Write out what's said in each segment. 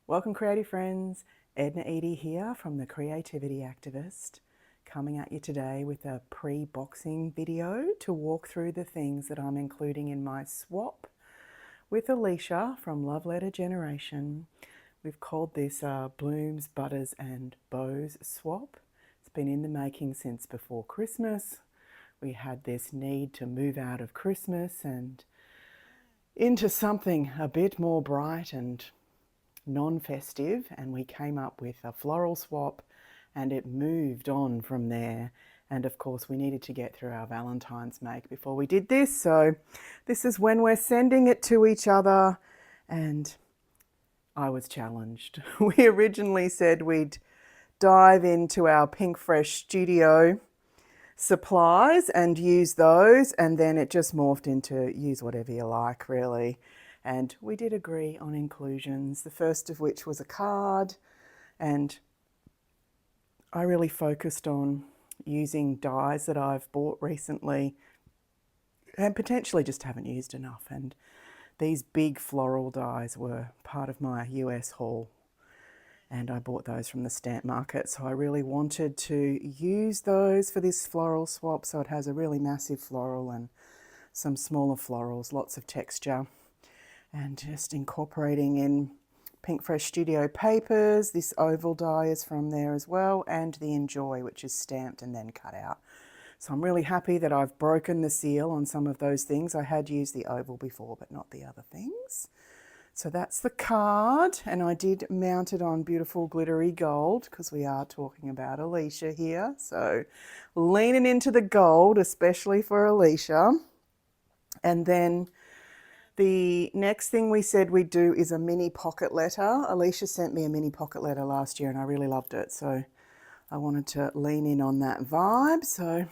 Welcome creative friends, Edna Edie here from the Creativity Activist, coming at you today with a pre-boxing video to walk through the things that I'm including in my swap with Alisha from Love Letter Generation. We've called this Blooms, Butters and Bows swap. It's been in the making since before Christmas. We had this need to move out of Christmas and into something a bit more bright and non-festive, and we came up with a floral swap and it moved on from there. And of course we needed to get through our Valentine's make before we did this, so this is when we're sending it to each other. And I was challenged. We originally said we'd dive into our Pink Fresh Studio supplies and use those, and then it just morphed into use whatever you like, really. And we did agree on inclusions, the first of which was a card, and I really focused on using dies that I've bought recently and potentially just haven't used enough, and these big floral dies were part of my US haul and I bought those from the stamp market, so I really wanted to use those for this floral swap. So it has a really massive floral and some smaller florals, lots of texture, and just incorporating in Pink Fresh Studio papers. This oval die is from there as well, and the Enjoy, which is stamped and then cut out. So I'm really happy that I've broken the seal on some of those things. I had used the oval before, but not the other things. So that's the card, and I did mount it on beautiful glittery gold because we are talking about Alisha here. So leaning into the gold, especially for Alisha. And then the next thing we said we'd do is a mini pocket letter. Alisha sent me a mini pocket letter last year and I really loved it, so I wanted to lean in on that vibe. So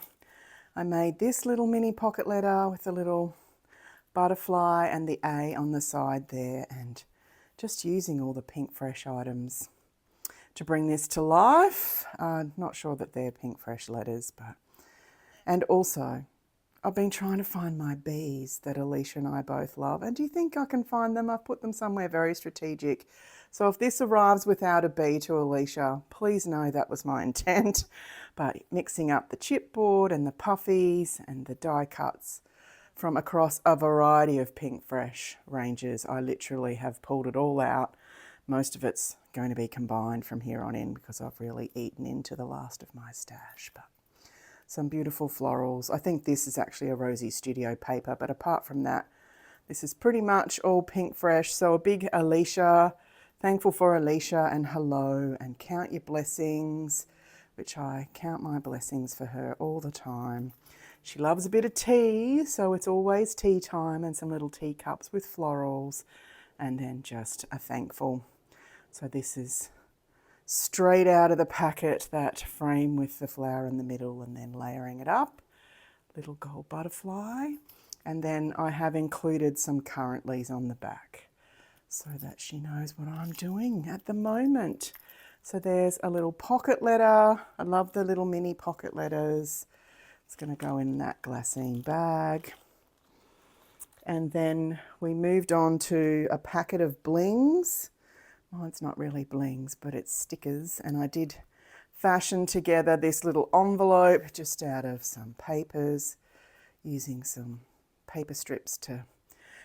I made this little mini pocket letter with a little butterfly and the A on the side there, and just using all the Pink Fresh items to bring this to life. Not sure that they're Pink Fresh letters, but... And also, I've been trying to find my bees that Alisha and I both love. And do you think I can find them? I've put them somewhere very strategic. So if this arrives without a bee to Alisha, please know that was my intent. But mixing up the chipboard and the puffies and the die cuts from across a variety of Pink Fresh ranges, I literally have pulled it all out. Most of it's going to be combined from here on in because I've really eaten into the last of my stash. But some beautiful florals. I think this is actually a Rosie Studio paper, but apart from that, this is pretty much all Pink Fresh. So a big Alisha, thankful for Alisha, and hello, and count your blessings, which I count my blessings for her all the time. She loves a bit of tea, so it's always tea time, and some little teacups with florals, and then just a thankful. So this is straight out of the packet, that frame with the flower in the middle and then layering it up. Little gold butterfly. And then I have included some currentlies on the back so that she knows what I'm doing at the moment. So there's a little pocket letter. I love the little mini pocket letters. It's going to go in that glassine bag. And then we moved on to a packet of Blings. Mine's not really Blings, but it's stickers. And I did fashion together this little envelope just out of some papers, using some paper strips to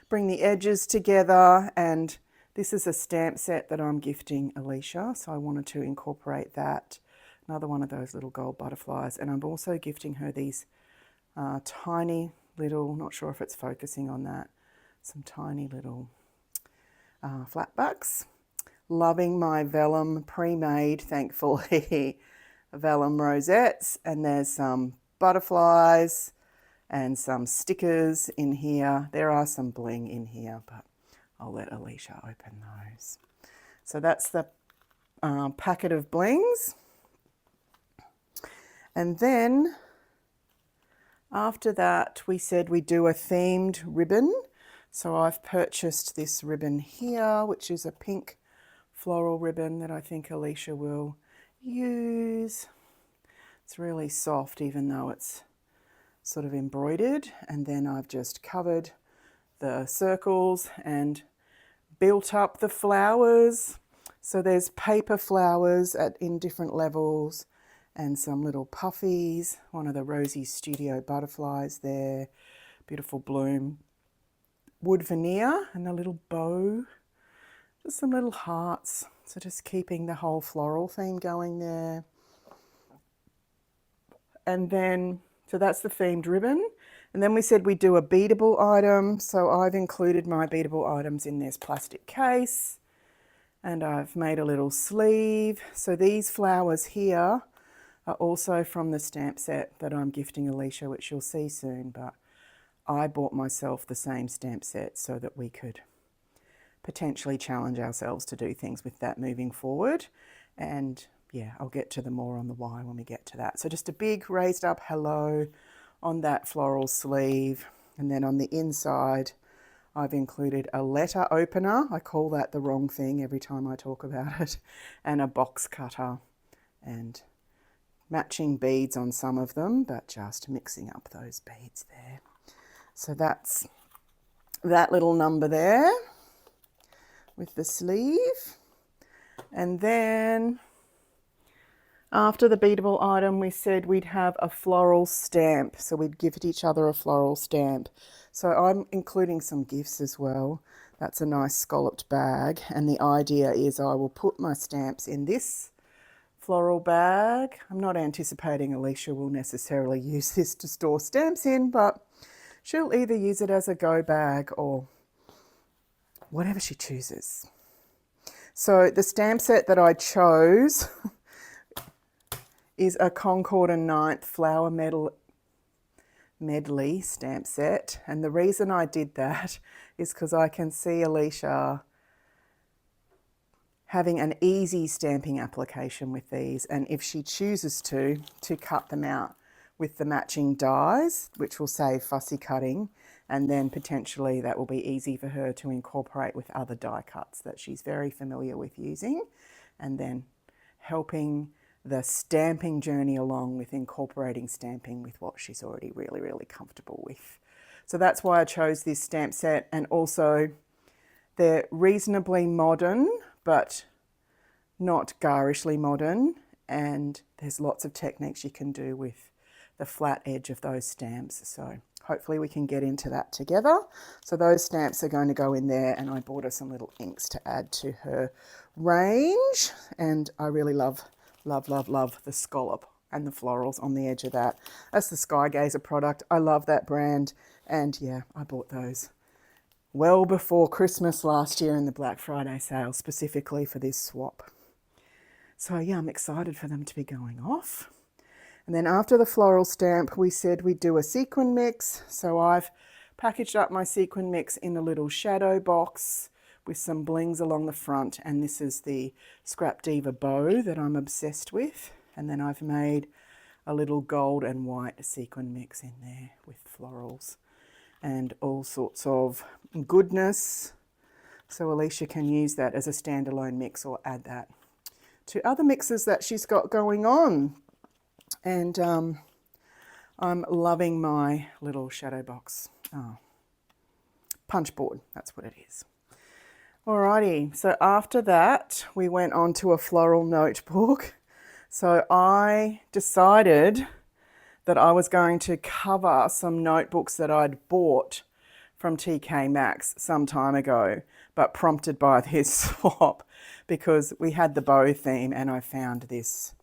bring the edges together. And this is a stamp set that I'm gifting Alisha, so I wanted to incorporate that. Another one of those little gold butterflies, and I'm also gifting her these tiny little, not sure if it's focusing on that, some tiny little flatbacks. Loving my vellum pre-made, thankfully, vellum rosettes, and there's some butterflies and some stickers in here. There are some bling in here, but I'll let Alisha open those. So that's the packet of Blings. And then after that, we said we'd do a themed ribbon. So I've purchased this ribbon here, which is a pink floral ribbon that I think Alisha will use. It's really soft, even though it's sort of embroidered. And then I've just covered the circles and built up the flowers So there's paper flowers in different levels and some little puffies, one of the Rosie Studio butterflies there, beautiful bloom, wood veneer and a little bow, just some little hearts. So just keeping the whole floral theme going there. And then, so that's the themed ribbon. And then we said we'd do a beadable item. So I've included my beadable items in this plastic case. And I've made a little sleeve. So these flowers here are also from the stamp set that I'm gifting Alisha, which you'll see soon. But I bought myself the same stamp set so that we could potentially challenge ourselves to do things with that moving forward. And yeah, I'll get to the more on the why when we get to that. So just a big raised up hello on that floral sleeve. And then on the inside, I've included a letter opener. I call that the wrong thing every time I talk about it. And a box cutter and matching beads on some of them, but just mixing up those beads there. So that's that little number there with the sleeve. And then after the beadable item, we said we'd have a floral stamp. So we'd gift each other a floral stamp. So I'm including some gifts as well. That's a nice scalloped bag. And the idea is I will put my stamps in this floral bag. I'm not anticipating Alisha will necessarily use this to store stamps in, but she'll either use it as a go bag or whatever she chooses. So the stamp set that I chose is a Concord and Ninth Flower Medley stamp set. And the reason I did that is because I can see Alisha having an easy stamping application with these. And if she chooses to cut them out with the matching dies, which will save fussy cutting. And then potentially that will be easy for her to incorporate with other die cuts that she's very familiar with using. And then helping the stamping journey along with incorporating stamping with what she's already really, really comfortable with. So that's why I chose this stamp set. And also they're reasonably modern, but not garishly modern. And there's lots of techniques you can do with the flat edge of those stamps. So hopefully we can get into that together. So those stamps are going to go in there, and I bought her some little inks to add to her range. And I really love the scallop and the florals on the edge of that. That's the Skygazer product. I love that brand. And yeah, I bought those well before Christmas last year in the Black Friday sale, specifically for this swap. So yeah, I'm excited for them to be going off. And then after the floral stamp, we said we'd do a sequin mix. So I've packaged up my sequin mix in a little shadow box with some blings along the front. And this is the Scrap Diva bow that I'm obsessed with. And then I've made a little gold and white sequin mix in there with florals and all sorts of goodness. So Alisha can use that as a standalone mix or add that to other mixes that she's got going on. And I'm loving my little shadow box. Oh, punch board, that's what it is. Alrighty, so after that, we went on to a floral notebook. So I decided that I was going to cover some notebooks that I'd bought from TK Maxx some time ago, but prompted by this swap because we had the bow theme and I found this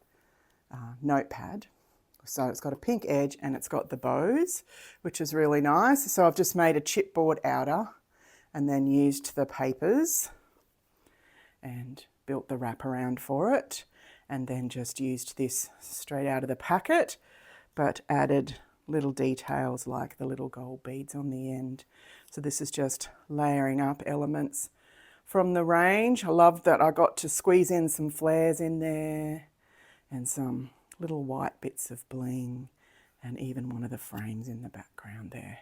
notepad. So it's got a pink edge and it's got the bows, which is really nice. So I've just made a chipboard outer and then used the papers and built the wraparound for it, and then just used this straight out of the packet, but added little details like the little gold beads on the end. So this is just layering up elements from the range. I love that I got to squeeze in some flares in there and some little white bits of bling and even one of the frames in the background there.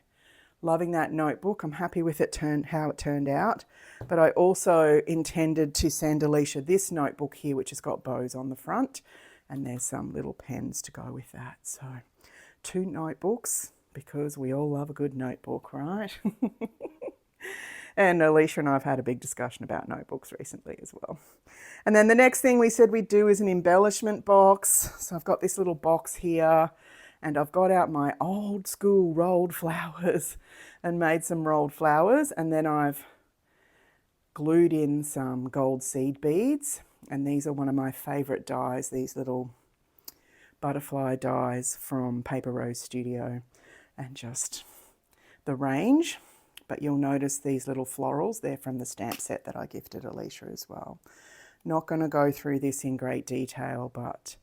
Loving that notebook. I'm happy with it how it turned out. But I also intended to send Alisha this notebook here, which has got bows on the front, and there's some little pens to go with that. So 2 notebooks, because we all love a good notebook, right? And Alisha and I have had a big discussion about notebooks recently as well. And then the next thing we said we'd do is an embellishment box. So I've got this little box here, and I've got out my old school rolled flowers and made some rolled flowers, and then I've glued in some gold seed beads, and these are one of my favourite dies, these little butterfly dies from Paper Rose Studio, and just the range. But you'll notice these little florals, they're from the stamp set that I gifted Alisha as well. Not going to go through this in great detail, but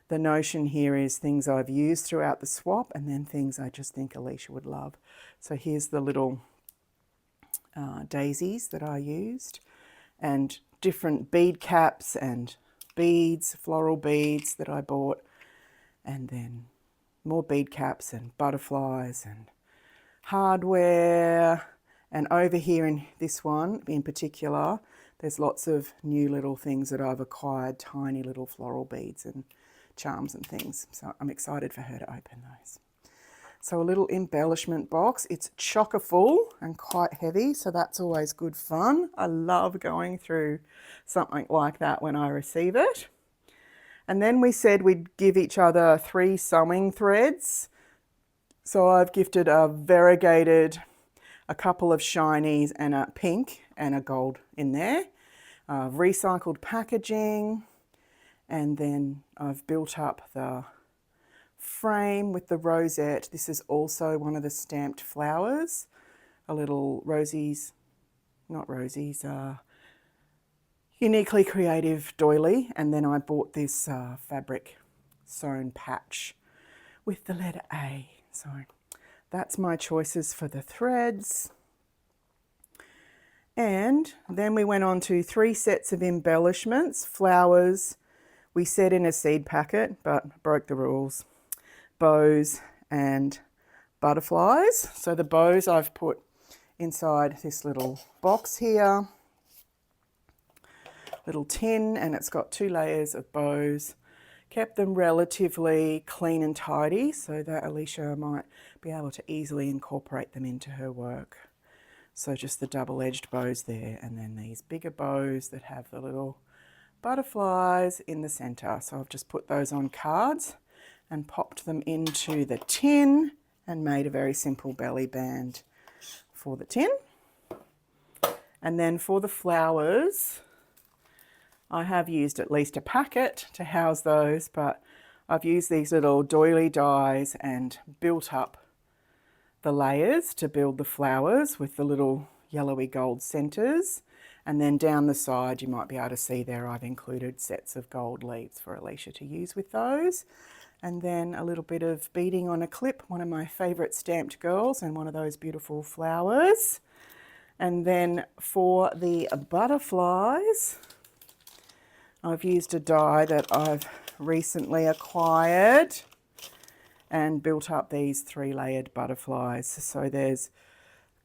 the notion here is things I've used throughout the swap and then things I just think Alisha would love. So here's the little daisies that I used, and different bead caps and beads, floral beads that I bought, and then more bead caps and butterflies and hardware. And over here in this one in particular, there's lots of new little things that I've acquired, tiny little floral beads and charms and things. So I'm excited for her to open those. So a little embellishment box. It's chocker full and quite heavy, so that's always good fun. I love going through something like that when I receive it. And then we said we'd give each other 3 sewing threads. So I've gifted a variegated, a couple of shinies and a pink and a gold in there. Recycled packaging, and then I've built up the frame with the rosette. This is also one of the stamped flowers, a little rosies, not rosies, uniquely creative doily. And then I bought this fabric sewn patch with the letter A. So that's my choices for the threads. And then we went on to 3 sets of embellishments, flowers. We said in a seed packet, but broke the rules. Bows and butterflies. So the bows I've put inside this little box here, little tin, and it's got 2 layers of bows. Kept them relatively clean and tidy so that Alisha might be able to easily incorporate them into her work. So just the double-edged bows there, and then these bigger bows that have the little butterflies in the center. So I've just put those on cards and popped them into the tin and made a very simple belly band for the tin. And then for the flowers, I have used at least a packet to house those, but I've used these little doily dies and built up the layers to build the flowers with the little yellowy gold centers. And then down the side, you might be able to see there, I've included sets of gold leaves for Alisha to use with those. And then a little bit of beading on a clip, one of my favorite stamped girls, and one of those beautiful flowers. And then for the butterflies, I've used a die that I've recently acquired and built up these 3-layered butterflies. So there's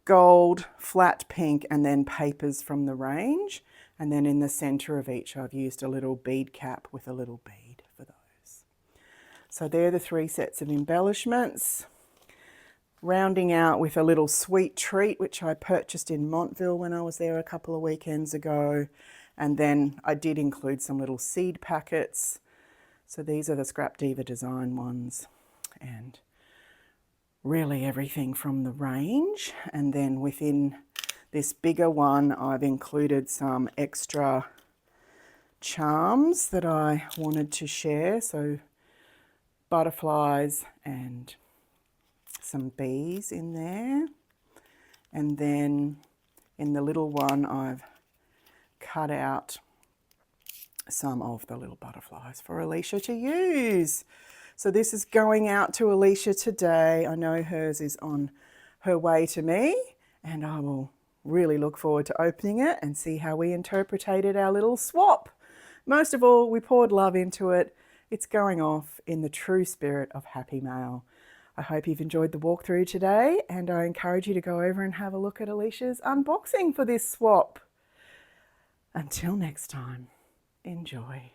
gold, flat pink, and then papers from the range. And then in the center of each, I've used a little bead cap with a little bead for those. So they're the 3 sets of embellishments. Rounding out with a little sweet treat, which I purchased in Montville when I was there a couple of weekends ago. And then I did include some little seed packets. So these are the Scrap Diva design ones. And really everything from the range. And then within this bigger one, I've included some extra charms that I wanted to share. So butterflies and some bees in there. And then in the little one, I've cut out some of the little butterflies for Alisha to use. So this is going out to Alisha today. I know hers is on her way to me, and I will really look forward to opening it and see how we interpreted our little swap. Most of all, we poured love into it. It's going off in the true spirit of Happy Mail. I hope you've enjoyed the walkthrough today, and I encourage you to go over and have a look at Alisha's unboxing for this swap. Until next time, enjoy.